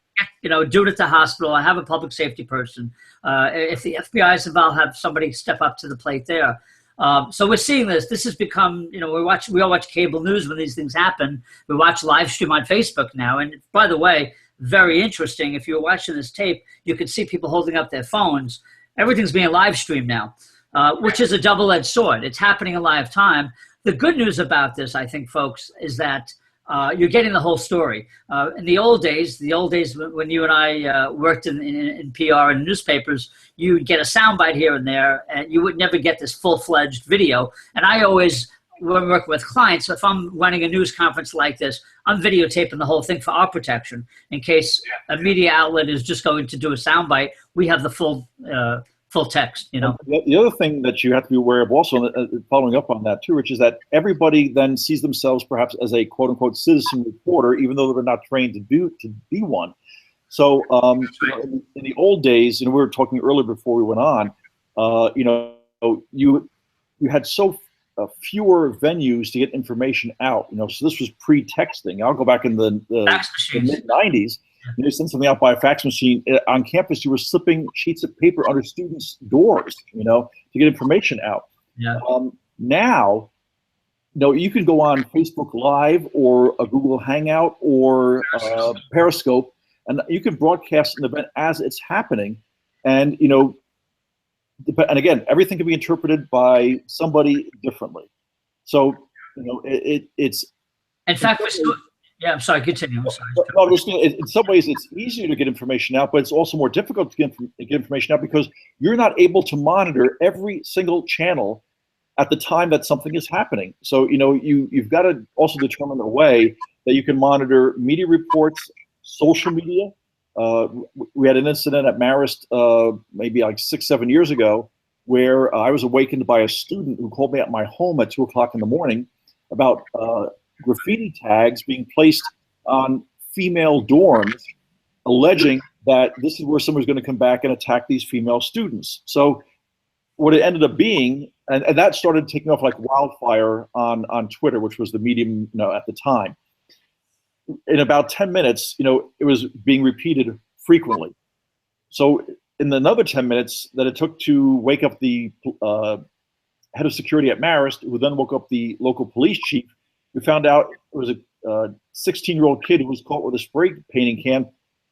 do it at the hospital. I have a public safety person. If the FBI is involved, have somebody step up to the plate there. So we're seeing this. This has become, we all watch cable news when these things happen. We watch live stream on Facebook now. And by the way, very interesting. If you're watching this tape, you can see people holding up their phones. Everything's being live streamed now. Which is a double-edged sword. It's happening in live time. The good news about this, I think, folks, is that you're getting the whole story. In the old days when you and I worked in PR and newspapers, you'd get a soundbite here and there, and you would never get this full-fledged video. And I always, when working with clients, if I'm running a news conference like this, I'm videotaping the whole thing for our protection. In case a media outlet is just going to do a soundbite, we have the full text, The other thing that you have to be aware of also, following up on that too, Rich, is that everybody then sees themselves perhaps as a quote unquote citizen reporter, even though they're not trained to be one. So, in the old days, and we were talking earlier before we went on, you had so fewer venues to get information out, so this was pre-texting. I'll go back in the mid-90s. You send something out by a fax machine on campus. You were slipping sheets of paper under students' doors, to get information out. Yeah. Now, you can go on Facebook Live or a Google Hangout or Periscope, and you can broadcast an event as it's happening. And and again, everything can be interpreted by somebody differently. So it's. In fact, yeah, I'm sorry, continue. I'm sorry. In some ways, it's easier to get information out, but it's also more difficult to get information out because you're not able to monitor every single channel at the time that something is happening. So, you've got to also determine a way that you can monitor media reports, social media. We had an incident at Marist maybe like 6-7 years ago where I was awakened by a student who called me at my home at 2 o'clock in the morning about graffiti tags being placed on female dorms, alleging that this is where someone's going to come back and attack these female students. So what it ended up being, and that started taking off like wildfire on Twitter, which was the medium at the time. In about 10 minutes, it was being repeated frequently. So in another 10 minutes that it took to wake up the head of security at Marist, who then woke up the local police chief, we found out it was a 16-year-old kid who was caught with a spray painting can,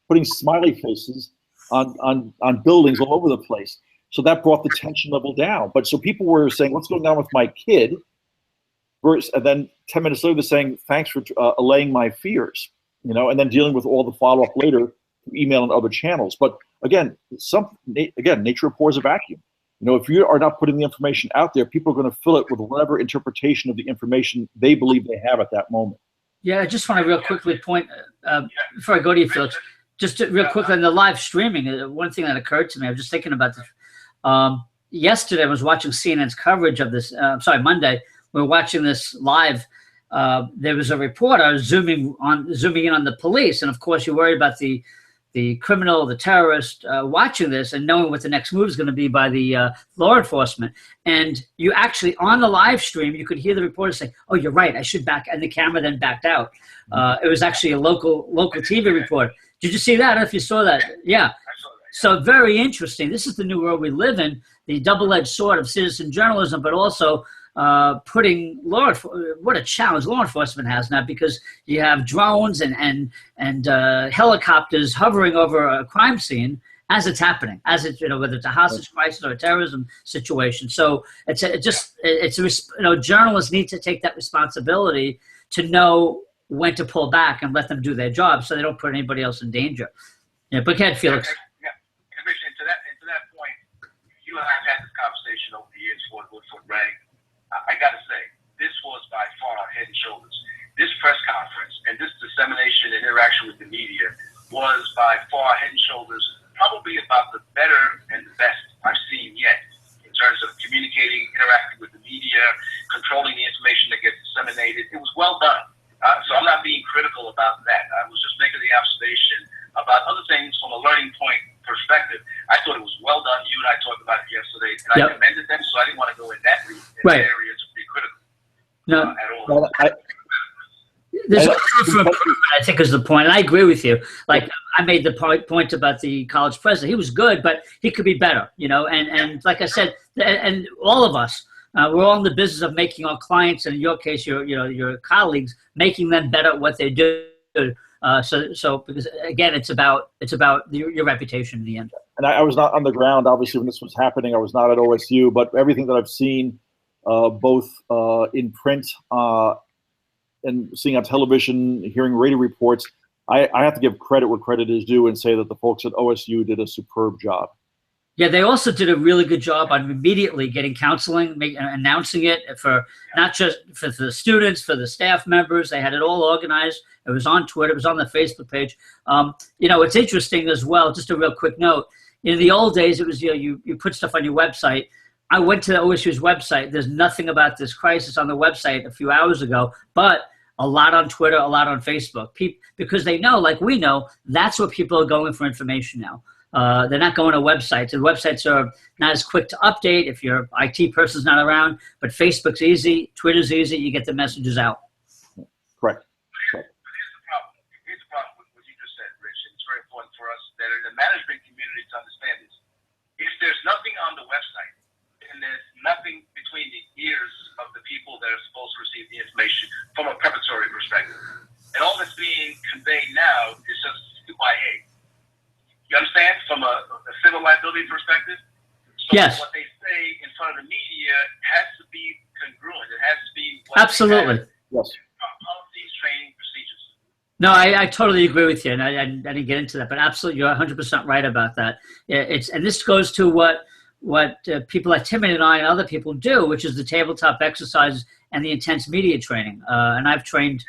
putting smiley faces on buildings all over the place. So that brought the tension level down. But so people were saying, what's going on with my kid? And then 10 minutes later, they're saying, thanks for allaying my fears, and then dealing with all the follow-up later through email and other channels. But again, nature abhors a vacuum. If you are not putting the information out there, people are going to fill it with whatever interpretation of the information they believe they have at that moment. Yeah, I just want to real quickly point, before I go to you, Felix, real quickly on the live streaming, one thing that occurred to me, I was just thinking about this. Yesterday, I was watching CNN's coverage of this, Monday, we were watching this live. There was a reporter zooming in on the police, and of course, you're worried about the the criminal, the terrorist, watching this and knowing what the next move is going to be by the law enforcement. And you actually, on the live stream, you could hear the reporter say, "Oh, you're right, I should back," and the camera then backed out. It was actually a local TV reporter. Did you see that? I don't know if you saw that. Yeah. So very interesting. This is the new world we live in, the double-edged sword of citizen journalism, but also putting what a challenge law enforcement has now, because you have drones and helicopters hovering over a crime scene as it's happening, whether it's a hostage crisis or a terrorism situation. So journalists need to take that responsibility to know when to pull back and let them do their job, so they don't put anybody else in danger. Yeah, but go ahead, Felix. Yeah, to that point, you and I have had this conversation over the years for Greg. I got to say, this was by far head and shoulders. This press conference and this dissemination and interaction with the media was by far head and shoulders, probably about the better and the best I've seen yet in terms of communicating, interacting with the media, controlling the information that gets disseminated. It was well done. So I'm not being critical about that. I was just making the observation about other things from a learning point perspective. I thought it was well done. You and I talked about it yesterday, and I commended them, so I didn't want to go in that area to be critical at all. Well, there's room for improvement, I think, is the point, and I agree with you. Like, I made the point about the college president. He was good, but he could be better, and like I said, and all of us, we're all in the business of making our clients, and in your case, your colleagues, making them better at what they do. So because again, it's about your reputation in the end. And I was not on the ground, obviously, when this was happening. I was not at OSU, but everything that I've seen, both in print and seeing on television, hearing radio reports, I have to give credit where credit is due and say that the folks at OSU did a superb job. Yeah, they also did a really good job on immediately getting counseling, announcing it for not just for the students, for the staff members. They had it all organized. It was on Twitter. It was on the Facebook page. It's interesting as well. Just a real quick note. In the old days, it was you put stuff on your website. I went to the OSU's website. There's nothing about this crisis on the website a few hours ago, but a lot on Twitter, a lot on Facebook. Because they know, like we know, that's where people are going for information now. They're not going to websites. And websites are not as quick to update if your IT person's not around. But Facebook's easy, Twitter's easy. You get the messages out. Correct. But here's the problem with what you just said, Rich. And it's very important for us that in the management community to understand this. If there's nothing on the website and there's nothing between the ears of the people that are supposed to receive the information from a preparatory perspective, and all that's being conveyed now is just QIA. You understand? From a civil liability perspective? So yes. What they say in front of the media has to be congruent. It has to be absolutely. Yes. Policies, training, procedures. No, I totally agree with you, and I didn't get into that, but absolutely, you're 100% right about that. And this goes to what people like Timmian and I and other people do, which is the tabletop exercises and the intense media training. And I've trained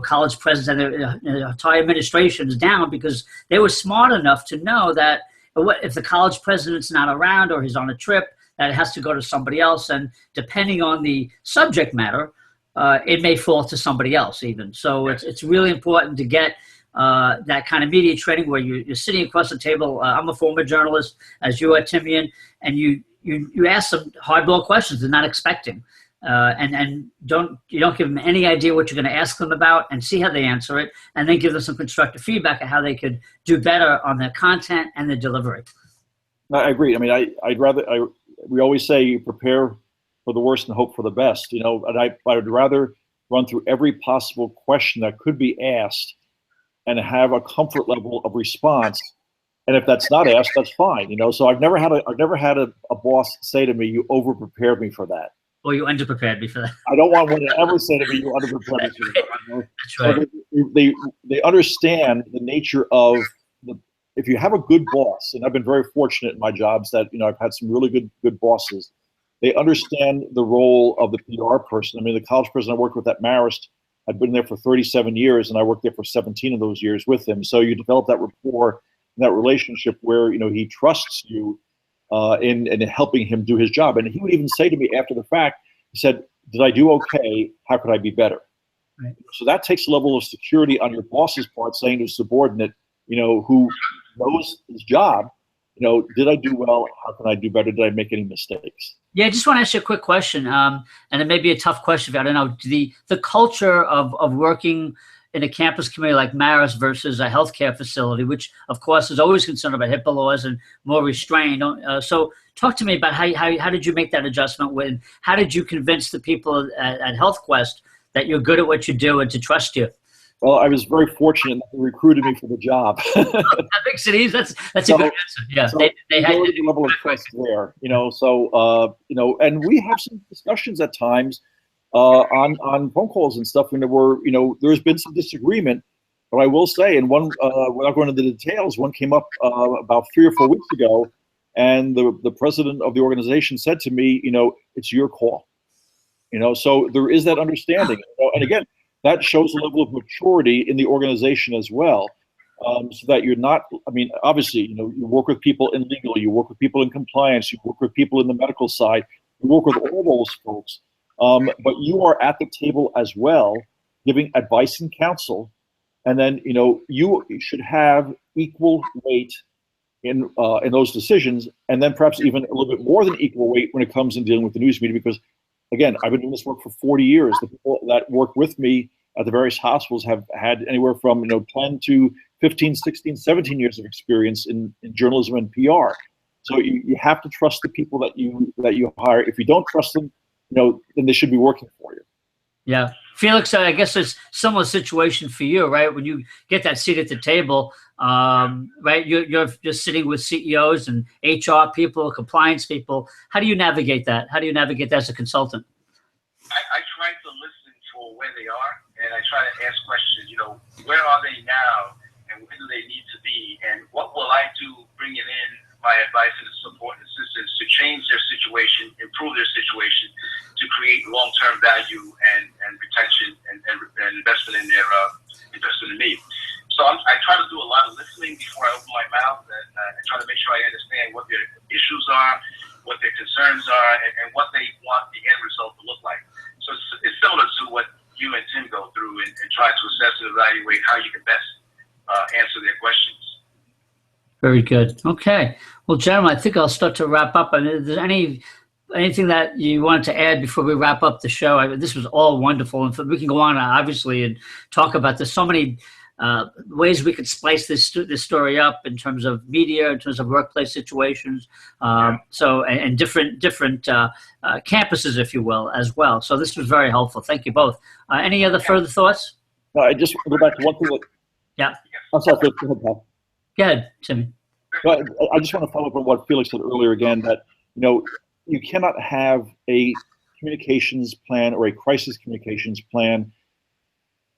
college presidents and their entire administrations down because they were smart enough to know that if the college president's not around or he's on a trip, that it has to go to somebody else. And depending on the subject matter, it may fall to somebody else even. So it's really important to get that kind of media training where you're sitting across the table. I'm a former journalist, as you are, Timmian, and you ask some hardball questions they're not expecting. And you don't give them any idea what you're going to ask them about, and see how they answer it, and then give them some constructive feedback on how they could do better on their content and their delivery. I agree. I mean, we always say you prepare for the worst and hope for the best, and I would rather run through every possible question that could be asked and have a comfort level of response. And if that's not asked, that's fine. So I've never had a boss say to me, "You over prepared me for that." Or you underprepared me for that. I don't want one to ever say to me, "You underprepared me for that." That's right. So they understand the nature of if you have a good boss, and I've been very fortunate in my jobs that I've had some really good bosses. They understand the role of the PR person. I mean, the college president I worked with at Marist, I'd been there for 37 years, and I worked there for 17 of those years with him. So you develop that rapport, that relationship where he trusts you in helping him do his job. And he would even say to me after the fact, he said, "Did I do okay? How could I be better?" Right. So that takes a level of security on your boss's part, saying to a subordinate, who knows his job, did I do well? How can I do better? Did I make any mistakes? Yeah, I just want to ask you a quick question, and it may be a tough question. I don't know the culture of working in a campus community like Marist versus a healthcare facility, which of course is always concerned about HIPAA laws and more restrained. So talk to me about how did you make that adjustment? How did you convince the people at HealthQuest that you're good at what you do and to trust you? Well, I was very fortunate that they recruited me for the job. That makes it easy. That's a good answer. Yeah, so they had a level of trust there, and we have some discussions at times on phone calls and stuff when there's been some disagreement. But I will say, and one, without going into the details, one came up about 3 or 4 weeks ago, and the president of the organization said to me, it's your call. So there is that understanding. And again, that shows a level of maturity in the organization as well, so that you're not, obviously, you work with people in legal, you work with people in compliance, you work with people in the medical side, you work with all those folks, but you are at the table as well, giving advice and counsel, and then, you should have equal weight in those decisions, and then perhaps even a little bit more than equal weight when it comes in dealing with the news media, because again, I've been doing this work for 40 years. The people that work with me at the various hospitals have had anywhere from 10 to 15, 16, 17 years of experience in journalism and PR. So you have to trust the people that you hire. If you don't trust them, then they should be working for you. Yeah. Felix, I guess it's a similar situation for you, right? When you get that seat at the table, right? You're just sitting with CEOs and HR people, compliance people. How do you navigate that? How do you navigate that as a consultant? I try to listen for where they are, and I try to ask questions, where are they now, and where do they need to be, and what will I do bringing in my advice and support and assistance to change their situation, improve their situation, to create long-term value and retention and investment in their investment in me. So I try to do a lot of listening before I open my mouth, and I try to make sure I understand what their issues are, what their concerns are, and what they want the end result to look like. So it's similar to what you and Tim go through and try to assess and evaluate how you can best answer their questions. Very good. Okay. Well, gentlemen, I think I'll start to wrap up. Is there anything that you wanted to add before we wrap up the show? This was all wonderful, and we can go on obviously and talk about this. So many ways we could splice this story up in terms of media, in terms of workplace situations, and different campuses, if you will, as well. So this was very helpful. Thank you both. Any other further thoughts? I just want to go back to one thing. Yeah. I'm sorry. Go ahead, Paul. Go ahead, Timmy. But I just want to follow up on what Felix said earlier again, that you cannot have a communications plan or a crisis communications plan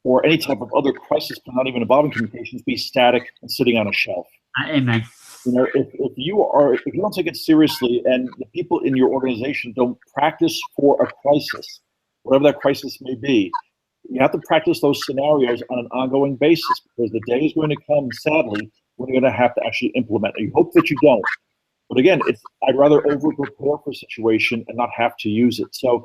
or any type of other crisis plan, not even involving communications, be static and sitting on a shelf. Amen. If you don't take it seriously, and the people in your organization don't practice for a crisis, whatever that crisis may be, you have to practice those scenarios on an ongoing basis, because the day is going to come, sadly, when you're going to have to actually implement it. You hope that you don't. But again, I'd rather over-prepare for a situation and not have to use it. So,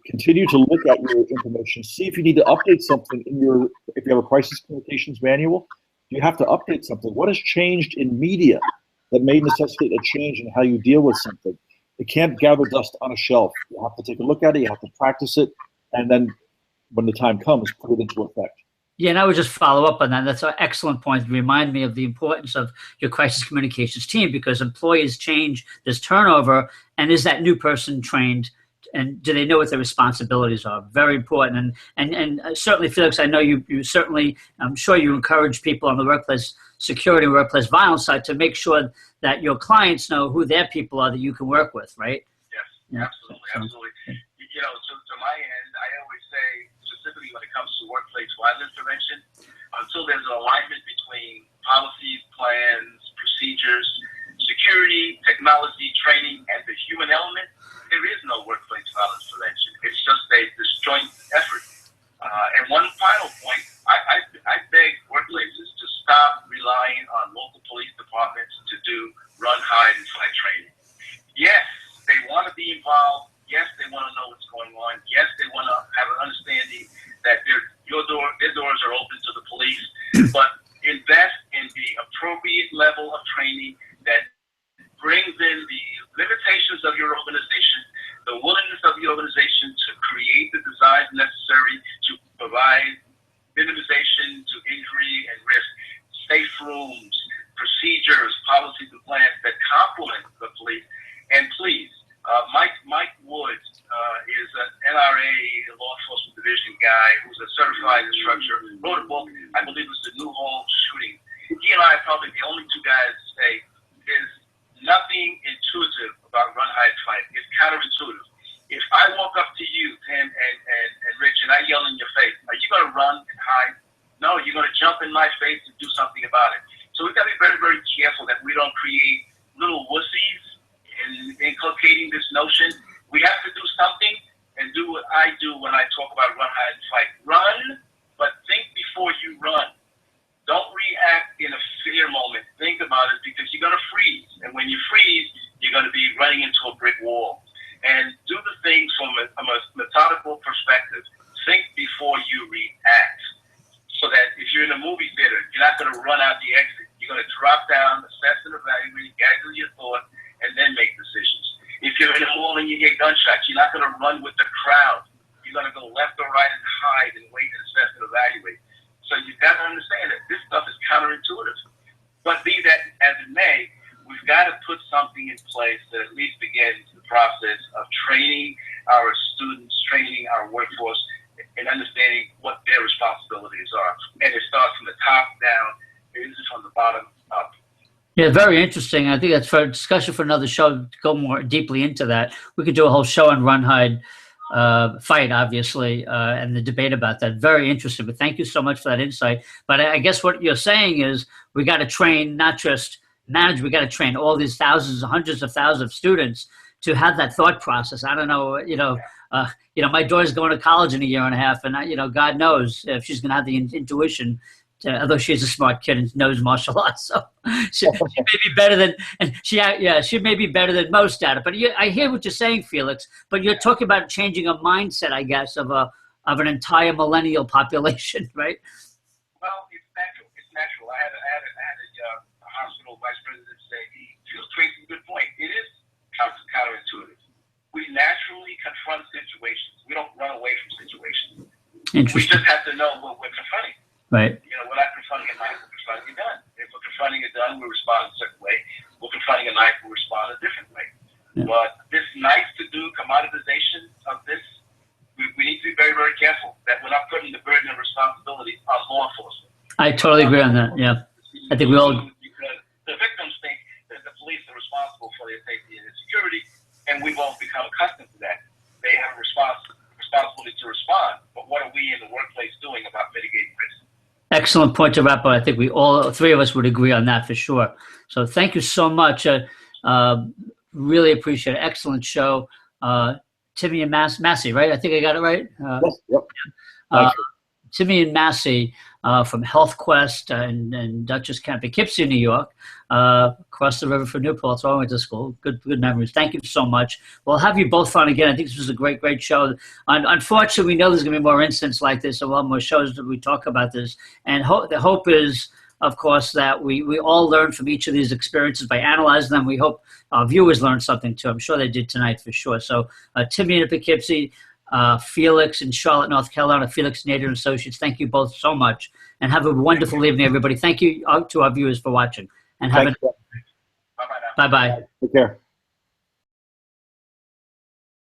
continue to look at your information. See if you need to update something if you have a crisis communications manual, you have to update something. What has changed in media that may necessitate a change in how you deal with something? It can't gather dust on a shelf. You have to take a look at it, you have to practice it, and then when the time comes, put it into effect. Yeah, and I would just follow up on that. That's an excellent point. Remind me of the importance of your crisis communications team, because employees change, there's turnover, and is that new person trained, and do they know what their responsibilities are? Very important. And certainly, Felix, I know you certainly, I'm sure you encourage people on the workplace security and workplace violence side to make sure that your clients know who their people are that you can work with, right? Yes, yeah. Absolutely. To my end, I always say, specifically when it comes to workplace violence prevention, until there's an alignment between policies, plans, procedures, security, technology, training, and the human element, there is no workplace violence prevention. It's just a disjoint effort. And one final point, I beg workplaces to stop relying on local police departments to do run, hide, and fight training. Yes, they want to be involved. Yes, they want to know what's going on. Yes, they want to have an understanding that their doors are open to the police, but invest in the appropriate level of training that brings in the limitations of your organization, the willingness of the organization to create the designs necessary to provide minimization to injury and risk, safe rooms, procedures, policies, and plans that complement the police. And please, Mike Wood is an NRA law enforcement division guy who's a certified instructor, wrote a book, I believe it was the New Hall shooting. He and I are probably the only two guys to say there's nothing intuitive about run, hide, fight. It's counterintuitive. If I walk up to you, Tim and Rich, and I yell in your face, are you going to run and hide? No, you're going to jump in my face and do something about it. So we've got to be very, very careful that we don't create little wussies in inculcating this notion. We have to do something and do what I do when I talk about run, hide, and fight. Run, but think before you run. Don't react in a fear moment. Think about it, because you're going to freeze. And when you freeze, you're going to be running into a brick wall. And do the things from a methodical perspective. Think before you react. So that if you're in a movie theater, you're not going to run out the exit. You're going to drop down, assess and evaluate, gather your thoughts, and then make decisions. If you're in a mall and you hear gunshots, you're not going to run with the crowd. You're going to go left or right and hide and wait and assess and evaluate. So you've got to understand that this stuff is counterintuitive. But be that as it may, we've got to put something in place that at least begins the process of training our students, training our workforce, and understanding what their responsibilities are. And it starts from the top down. It isn't from the bottom up. Yeah, very interesting. I think that's for a discussion for another show to go more deeply into that. We could do a whole show on run, hide, fight, obviously, and the debate about that. Very interesting. But thank you so much for that insight. But I guess what you're saying is we got to train, not just manage, we got to train all these thousands, hundreds of thousands of students to have that thought process. I don't know, my daughter's going to college in a year and a half, and God knows if she's going to have the intuition. Although she's a smart kid and knows martial arts, so she may be better than, and she may be better than most at it. But I hear what you're saying, Felix. But you're talking about changing a mindset, I guess, of an entire millennial population, right? Well, it's natural. It's natural. I had a hospital vice president say, Felix Tracy's a good point. It is counterintuitive. We naturally confront situations. We don't run away from situations. We just have to know what we're confronting. Right. We're not confronting a knife, we're confronting a gun. If we're confronting a gun, we respond a certain way. We're confronting a knife, we respond a different way. Yeah. But this nice-to-do commoditization of this, we need to be very, very careful that we're not putting the burden of responsibility on law enforcement. I totally agree on that, yeah. I think we all... Because the victims think that the police are responsible for their safety and their security, and we've all become accustomed to that. They have a responsibility to respond, but what are we in the workplace doing about mitigating risk? Excellent point to wrap up. I think we all three of us would agree on that for sure. So thank you so much. Really appreciate it. Excellent show. Timmian Massie, right? I think I got it right. Yep. Timmian Massie from HealthQuest and Dutchess County, Poughkeepsie, New York, across the river from Newport. So I went to school. Good memories. Thank you so much. We'll have you both on again. I think this was a great show. Unfortunately, we know there's going to be more incidents like this, so we'll have more shows that we talk about this. And the hope is, of course, that we all learn from each of these experiences by analyzing them. We hope our viewers learned something too. I'm sure they did tonight for sure. So Timmian in Poughkeepsie, Felix in Charlotte, North Carolina, Felix Nater and Associates. Thank you both so much, and have a wonderful evening, everybody. Thank you to our viewers for watching, and have a bye-bye. Take care.